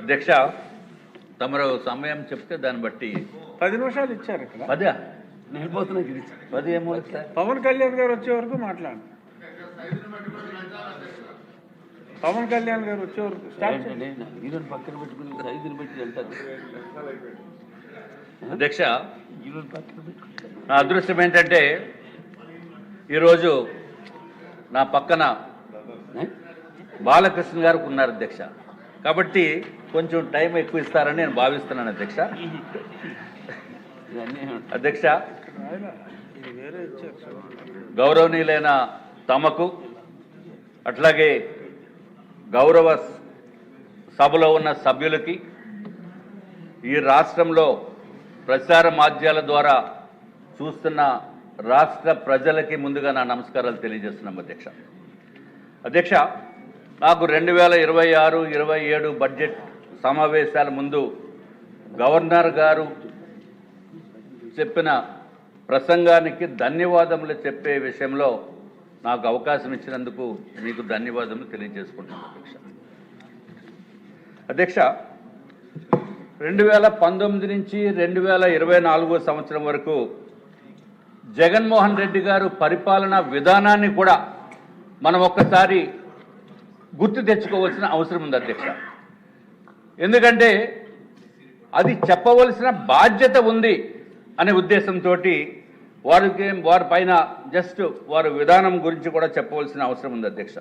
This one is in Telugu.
అధ్యక్ష, తమరు సమయం చెప్తే దాన్ని బట్టి 10 నిమిషాలు ఇచ్చారు ఇక్కడ. 10 నేను పోతున్నా 10 ఏమో పవన్ కళ్యాణ్ గారు వచ్చే వరకు మాట్లాడు. పవన్ కళ్యాణ్ గారు వచ్చే వరకు ఈరోజు పక్కన పెట్టుకుని 5 పెట్టి వెళ్తారు. అధ్యక్ష, ఈరోజు పక్కన పెట్టుకుంటారు. నా అదృష్టం ఏంటంటే ఈరోజు నా పక్కన బాలకృష్ణ గారు ఉన్నారు అధ్యక్ష. కాబట్టి కొంచెం టైం ఎక్కువ ఇస్తారని నేను భావిస్తున్నాను అధ్యక్ష. అధ్యక్ష, ఇది వేరే ఇచ్చారు. గౌరవనీయులైన తమకు అట్లాగే గౌరవ సభలో ఉన్న సభ్యులకి, ఈ రాష్ట్రంలో ప్రచార మాధ్యాల ద్వారా చూస్తున్న రాష్ట్ర ప్రజలకి ముందుగా నా నమస్కారాలు తెలియజేస్తున్నాం అధ్యక్ష. అధ్యక్ష, నాకు 2026-27 బడ్జెట్ సమావేశాల ముందు గవర్నర్ గారు చెప్పిన ప్రసంగానికి ధన్యవాదములు చెప్పే విషయంలో నాకు అవకాశం ఇచ్చినందుకు మీకు ధన్యవాదములు తెలియజేసుకుంటున్నాను అధ్యక్ష. అధ్యక్ష, 2019 నుంచి 2024 సంవత్సరం వరకు జగన్మోహన్ రెడ్డి గారు పరిపాలనా విధానాన్ని కూడా మనం ఒక్కసారి గుర్తు తెచ్చుకోవాల్సిన అవసరం ఉంది అధ్యక్ష. ఎందుకంటే అది చెప్పవలసిన బాధ్యత ఉంది అనే ఉద్దేశంతో వారి పైన జస్ట్ వారి విధానం గురించి కూడా చెప్పవలసిన అవసరం ఉంది అధ్యక్ష.